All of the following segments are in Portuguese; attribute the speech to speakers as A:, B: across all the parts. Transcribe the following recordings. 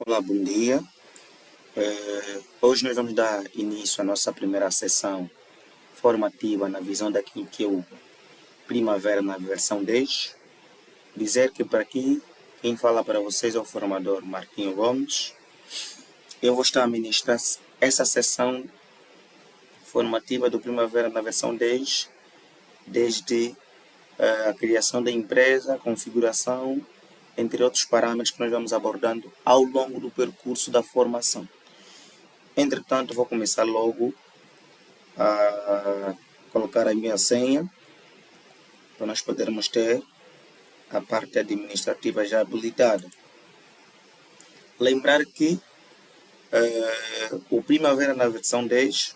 A: Olá, bom dia. Hoje nós vamos dar início à nossa primeira sessão formativa na visão daquilo que é o Primavera na versão 10. Dizer que para aqui, quem fala para vocês é o formador Marquinho Gomes. Eu vou estar a ministrar essa sessão formativa do Primavera na versão 10, desde a criação da empresa, a configuração, entre outros parâmetros que nós vamos abordando ao longo do percurso da formação. Entretanto, vou começar logo a colocar a minha senha para nós podermos ter a parte administrativa já habilitada. Lembrar que o Primavera na versão 10,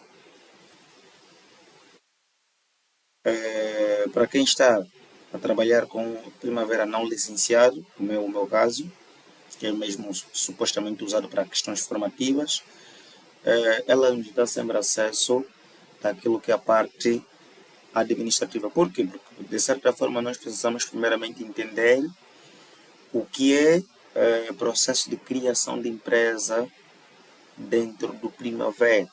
A: para quem está a trabalhar com Primavera não licenciado, como é o meu caso, que é mesmo supostamente usado para questões formativas, ela nos dá sempre acesso àquilo que é a parte administrativa. Por quê? Porque, de certa forma, nós precisamos primeiramente entender o que é processo de criação de empresa dentro do Primavera.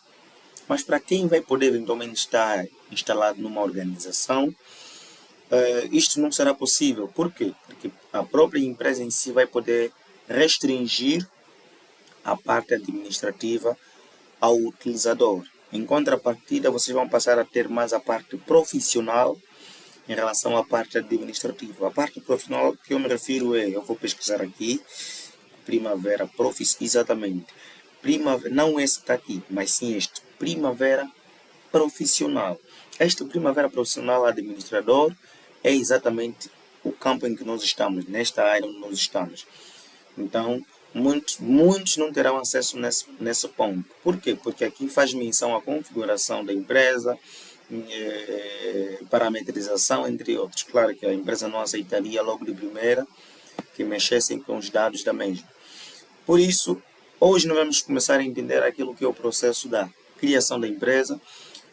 A: Mas para quem vai poder eventualmente estar instalado numa organização, isto não será possível. Por quê? Porque a própria empresa em si vai poder restringir a parte administrativa ao utilizador. Em contrapartida, vocês vão passar a ter mais a parte profissional em relação à parte administrativa. A parte profissional que eu me refiro eu vou pesquisar aqui, Primavera Profissional, exatamente. Primavera, não esse que está aqui, mas sim este, Primavera Profissional. Este Primavera Profissional Administrador é exatamente o campo em que nós estamos, nesta área onde nós estamos. Então, muitos não terão acesso nesse ponto. Por quê? Porque aqui faz menção à configuração da empresa, parametrização, entre outros. Claro que a empresa não aceitaria logo de primeira que mexessem com os dados da mesma. Por isso, hoje nós vamos começar a entender aquilo que é o processo da criação da empresa,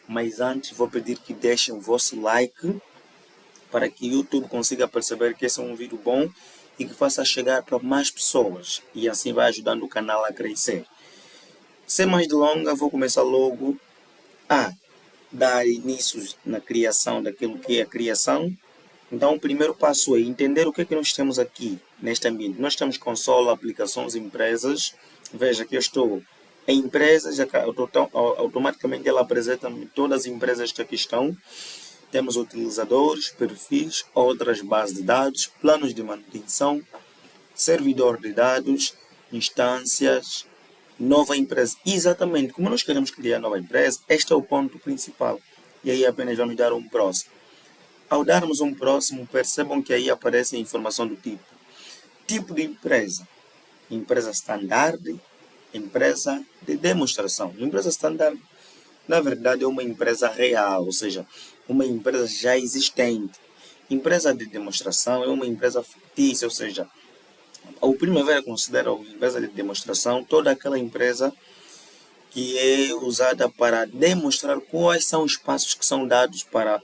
A: mas antes vou pedir que deixem o vosso like para que o YouTube consiga perceber que esse é um vídeo bom e que faça chegar para mais pessoas e assim vai ajudando o canal a crescer. Sem mais delongas, vou começar logo a dar início na criação daquilo que é a criação. Então, o primeiro passo é entender o que é que nós temos aqui neste ambiente. Nós temos console, aplicações, empresas. Veja que eu estou em empresas, automaticamente ela apresenta-me todas as empresas que aqui estão. Temos utilizadores, perfis, outras bases de dados, planos de manutenção, servidor de dados, instâncias, nova empresa. Exatamente, como nós queremos criar nova empresa, este é o ponto principal. E aí apenas vamos dar um próximo. Ao darmos um próximo, percebam que aí aparece a informação do tipo. Tipo de empresa. Empresa standard, empresa de demonstração. Empresa standard, na verdade, é uma empresa real, ou seja, uma empresa já existente. Empresa de demonstração é uma empresa fictícia, ou seja, o Primavera considera uma empresa de demonstração toda aquela empresa que é usada para demonstrar quais são os passos que são dados para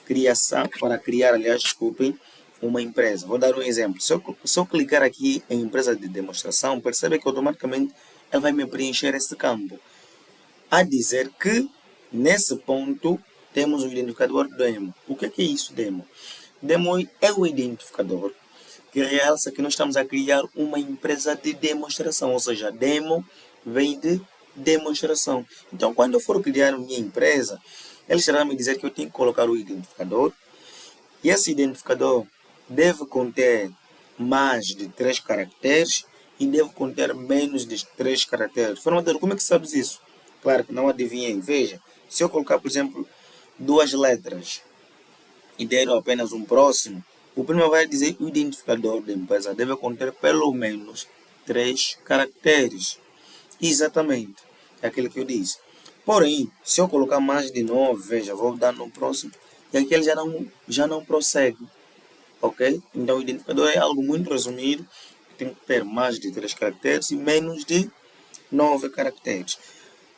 A: criar, aliás, desculpem, uma empresa. Vou dar um exemplo. Se eu clicar aqui em empresa de demonstração, percebe que automaticamente ela vai me preencher esse campo. A dizer que, nesse ponto, temos o identificador demo. O que é isso, demo? Demo é o identificador que realça que nós estamos a criar uma empresa de demonstração, ou seja, demo vem de demonstração. Então, quando eu for criar minha empresa, ele estará me dizer que eu tenho que colocar o identificador, e esse identificador deve conter mais de 3 caracteres e deve conter menos de 3 caracteres. Formador, como é que sabes isso? Claro que não adivinhei. Veja, se eu colocar, por exemplo, duas letras e der apenas um próximo, o primeiro vai dizer que o identificador da empresa deve conter pelo menos 3 caracteres. Exatamente, é aquilo que eu disse. Porém, se eu colocar mais de 9, veja, vou dar no próximo, e aqui ele já não prossegue. Ok? Então o identificador é algo muito resumido, tem que ter mais de 3 caracteres e menos de 9 caracteres.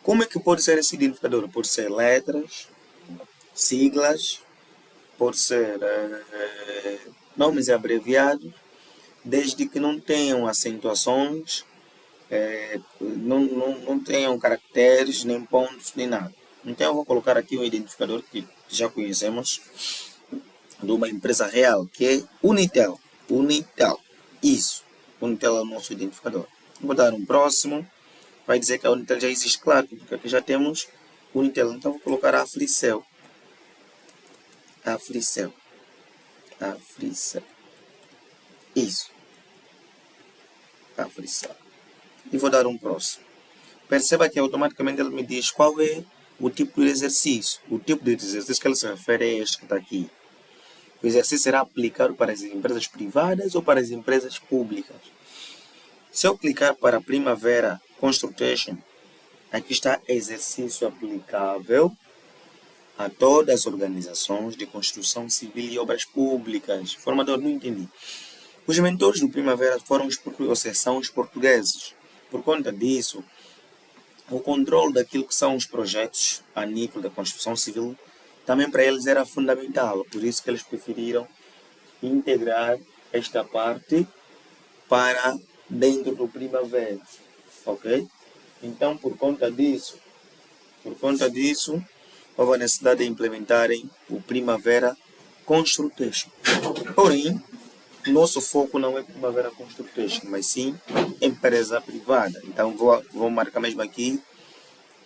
A: Como é que pode ser esse identificador? Pode ser letras, siglas, pode ser nomes abreviados, desde que não tenham acentuações, não tenham caracteres, nem pontos, nem nada. Então eu vou colocar aqui um identificador que já conhecemos de uma empresa real, que é Unitel. Unitel. Isso. Unitel é o nosso identificador. Vou dar um próximo. Vai dizer que a Unitel já existe, claro, porque aqui já temos Unitel. Então vou colocar a Fricel. A Fricel. A Fricel. Isso. A Fricel. E vou dar um próximo. Perceba que automaticamente ele me diz qual é o tipo de exercício. O tipo de exercício que ele se refere é este que está aqui. O exercício será aplicado para as empresas privadas ou para as empresas públicas. Se eu clicar para Primavera Construction, aqui está exercício aplicável a todas as organizações de construção civil e obras públicas. Formador, não entendi. Os mentores do Primavera são os portugueses. Por conta disso, o controle daquilo que são os projetos a nível da construção civil também para eles era fundamental. Por isso que eles preferiram integrar esta parte para dentro do Primavera. Ok? Então, por conta disso, houve a necessidade de implementarem o Primavera Construction. Porém, nosso foco não é Primavera Construction, mas sim empresa privada. Então, vou marcar mesmo aqui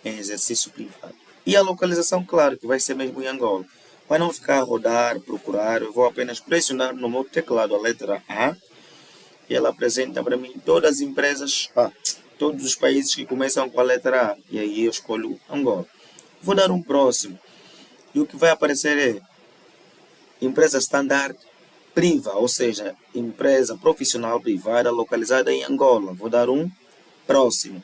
A: em exercício privado. E a localização, claro, que vai ser mesmo em Angola. Vai não ficar a rodar, procurar, eu vou apenas pressionar no meu teclado a letra A e ela apresenta para mim todas as empresas, todos os países que começam com a letra A. E aí eu escolho Angola. Vou dar um próximo. E o que vai aparecer é empresa standard priva, ou seja, empresa profissional privada localizada em Angola. Vou dar um próximo.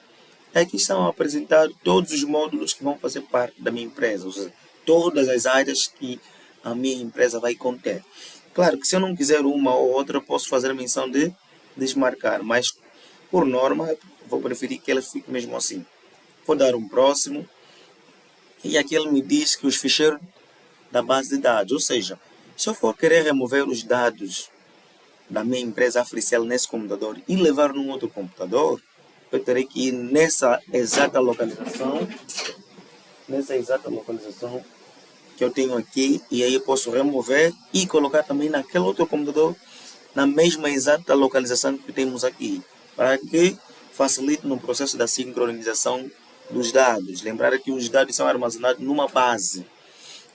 A: Aqui estão apresentados todos os módulos que vão fazer parte da minha empresa, ou seja, todas as áreas que a minha empresa vai conter. Claro que se eu não quiser uma ou outra, posso fazer a menção de desmarcar, mas por norma vou preferir que elas fiquem mesmo assim. Vou dar um próximo e aqui ele me diz que os ficheiros da base de dados, ou seja, se eu for querer remover os dados da minha empresa Africell nesse computador e levar num outro computador, eu terei que ir nessa exata localização que eu tenho aqui, e aí eu posso remover e colocar também naquele outro computador na mesma exata localização que temos aqui, para que facilite no processo da sincronização dos dados. Lembrar que os dados são armazenados numa base,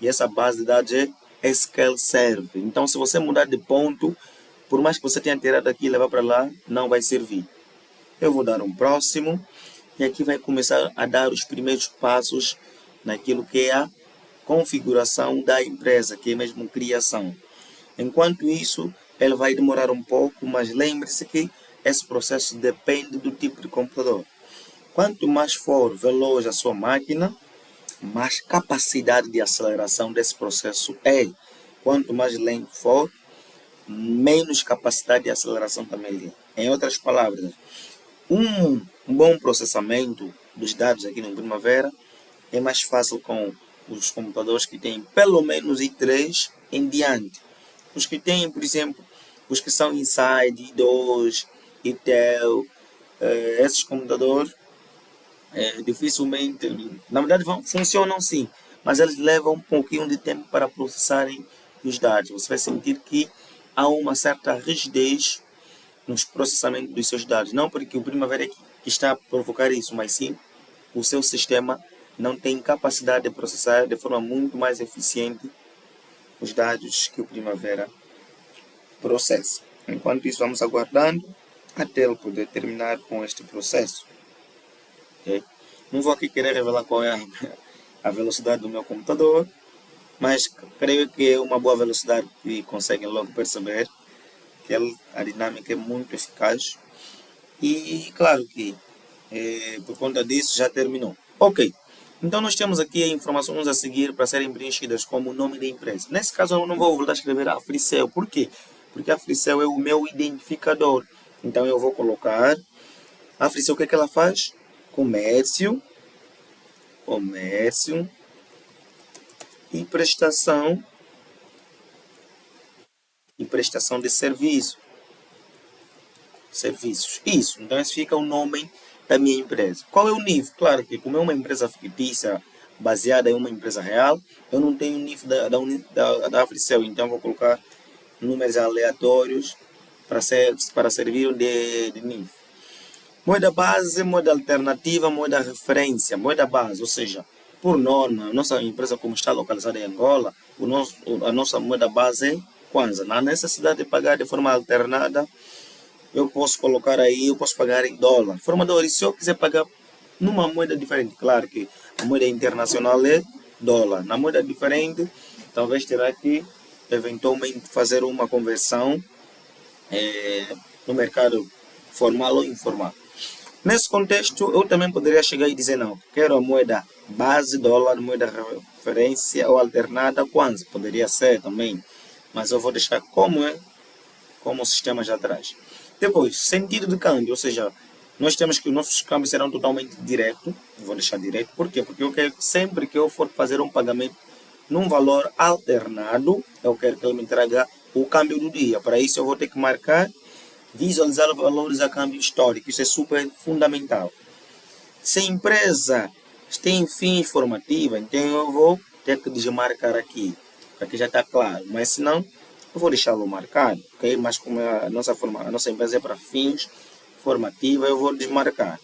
A: e essa base de dados é SQL Server. Então, se você mudar de ponto, por mais que você tenha tirado aqui e levar para lá, não vai servir. Eu vou dar um próximo, e aqui vai começar a dar os primeiros passos naquilo que é a configuração da empresa, que é mesmo criação. Enquanto isso, ele vai demorar um pouco, mas lembre-se que esse processo depende do tipo de computador. Quanto mais for veloz a sua máquina, mais capacidade de aceleração desse processo é. Quanto mais lento for, menos capacidade de aceleração também é. Em outras palavras, um bom processamento dos dados aqui no Primavera é mais fácil com os computadores que têm pelo menos i3 em diante. Os que têm, por exemplo, os que são Inside, i2, Intel, esses computadores dificilmente, na verdade funcionam sim, mas eles levam um pouquinho de tempo para processarem os dados. Você vai sentir que há uma certa rigidez nos processamentos dos seus dados. Não porque o Primavera é que está a provocar isso, mas sim o seu sistema não tem capacidade de processar de forma muito mais eficiente os dados que o Primavera processa. Enquanto isso, vamos aguardando até ele poder terminar com este processo. Okay? Não vou aqui querer revelar qual é a velocidade do meu computador, mas creio que é uma boa velocidade e conseguem logo perceber que a dinâmica é muito eficaz. E claro que por conta disso já terminou. Ok, então nós temos aqui informações a seguir para serem preenchidas como o nome da empresa. Nesse caso eu não vou voltar a escrever a Fricel. Por quê? Porque a Fricel é o meu identificador. Então eu vou colocar a Fricel, o que é que ela faz? Comércio e prestação de serviços. Isso, então esse fica o nome da minha empresa. Qual é o NIF? Claro que como é uma empresa fictícia, baseada em uma empresa real, eu não tenho o NIF da Africell, então vou colocar números aleatórios para servir de NIF. Moeda base, moeda alternativa, moeda referência, moeda base, ou seja, por norma, a nossa empresa como está localizada em Angola, a nossa moeda base é Kwanza. Na necessidade de pagar de forma alternada, eu posso colocar aí, eu posso pagar em dólar. Formador, e se eu quiser pagar numa moeda diferente, claro que a moeda internacional é dólar. Na moeda diferente, talvez terá que eventualmente fazer uma conversão no mercado formal ou informal. Nesse contexto, eu também poderia chegar e dizer, não, quero a moeda base, dólar, moeda referência ou alternada, Kwanza. Poderia ser também, mas eu vou deixar como é, como o sistema já traz. Depois, sentido de câmbio, ou seja, nós temos que os nossos câmbios serão totalmente direto. Vou deixar direto, por quê? Porque eu quero que sempre que eu for fazer um pagamento num valor alternado, eu quero que ele me traga o câmbio do dia. Para isso eu vou ter que marcar, visualizar os valores a câmbio histórico. Isso é super fundamental. Se a empresa tem fins formativos, então eu vou ter que desmarcar aqui. Aqui já está claro, mas se não, eu vou deixá-lo marcado, ok? Mas como a nossa empresa é para fins formativos, eu vou desmarcar.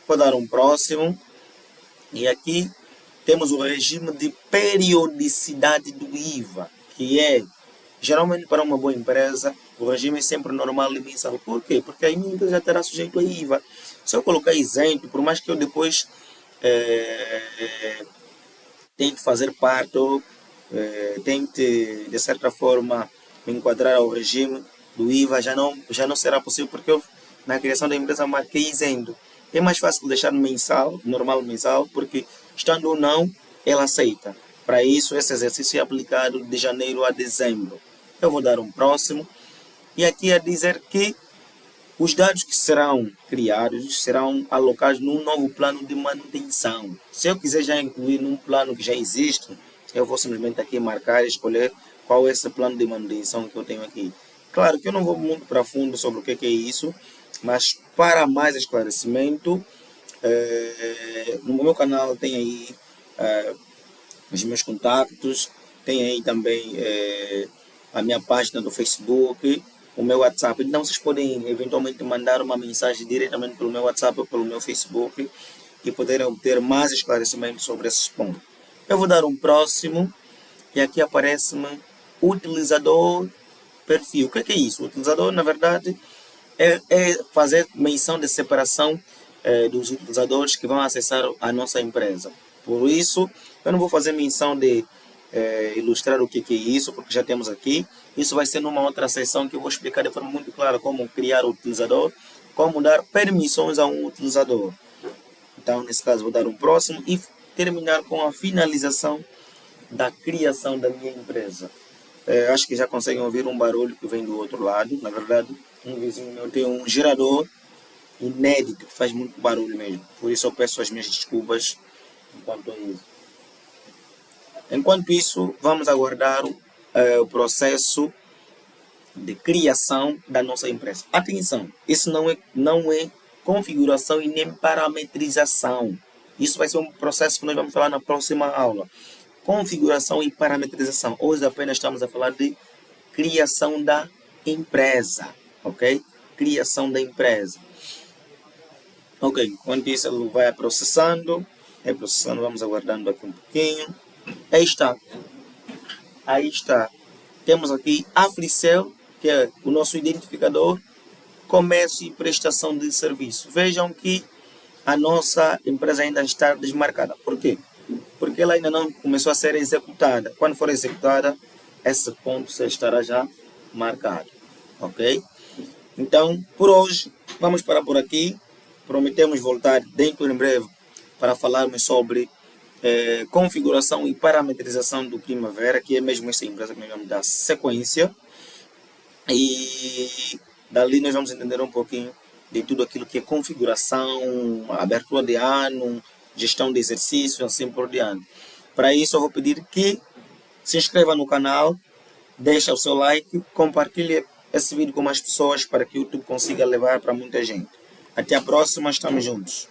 A: Vou dar um próximo. E aqui temos o regime de periodicidade do IVA, que é, geralmente para uma boa empresa, o regime é sempre normal e mensal. Por quê? Porque a minha empresa terá sujeito a IVA. Se eu colocar isento, por mais que eu depois tente fazer parte ou tente, de certa forma, me enquadrar ao regime do IVA, já não será possível, porque eu, na criação da empresa, marquei isento. É mais fácil deixar mensal, normal mensal, porque estando ou não, ela aceita. Para isso, esse exercício é aplicado de janeiro a dezembro. Eu vou dar um próximo. E aqui é dizer que os dados que serão criados serão alocados num novo plano de manutenção. Se eu quiser já incluir num plano que já existe, eu vou simplesmente aqui marcar e escolher qual é esse plano de manutenção que eu tenho aqui. Claro que eu não vou muito para fundo sobre o que é isso, mas para mais esclarecimento, no meu canal tem aí os meus contatos, tem aí também a minha página do Facebook, o meu WhatsApp. Então vocês podem eventualmente mandar uma mensagem diretamente pelo meu WhatsApp ou pelo meu Facebook e poderem obter mais esclarecimentos sobre esses pontos. Eu vou dar um próximo e aqui aparece-me utilizador perfil. O que é isso? O utilizador, na verdade, é fazer menção de separação dos utilizadores que vão acessar a nossa empresa. Por isso, eu não vou fazer menção de ilustrar o que é isso, porque já temos aqui. Isso vai ser numa outra sessão que eu vou explicar de forma muito clara como criar o utilizador, como dar permissões a um utilizador. Então, nesse caso, vou dar um próximo e terminar com a finalização da criação da minha empresa. Acho que já conseguem ouvir um barulho que vem do outro lado. Na verdade, um vizinho meu tem um gerador inédito que faz muito barulho mesmo. Por isso eu peço as minhas desculpas enquanto isso. Enquanto isso, vamos aguardar o processo de criação da nossa empresa. Atenção, isso não é configuração e nem parametrização. Isso vai ser um processo que nós vamos falar na próxima aula. Configuração e parametrização. Hoje apenas estamos a falar de criação da empresa, ok? Criação da empresa. Ok, enquanto isso ele vai processando, vamos aguardando aqui um pouquinho. Aí está. Temos aqui Africell, que é o nosso identificador, comércio e prestação de serviço. Vejam que a nossa empresa ainda está desmarcada. Por quê? Porque ela ainda não começou a ser executada. Quando for executada, esse ponto estará já marcado. Ok? Então, por hoje, vamos parar por aqui. Prometemos voltar dentro em breve para falarmos sobre configuração e parametrização do Primavera, que é mesmo essa empresa que nós vamos dar sequência. E dali nós vamos entender um pouquinho de tudo aquilo que é configuração, abertura de ano, gestão de exercício, assim por diante. Para isso eu vou pedir que se inscreva no canal, deixe o seu like, compartilhe esse vídeo com mais pessoas para que o YouTube consiga levar para muita gente. Até a próxima, estamos juntos.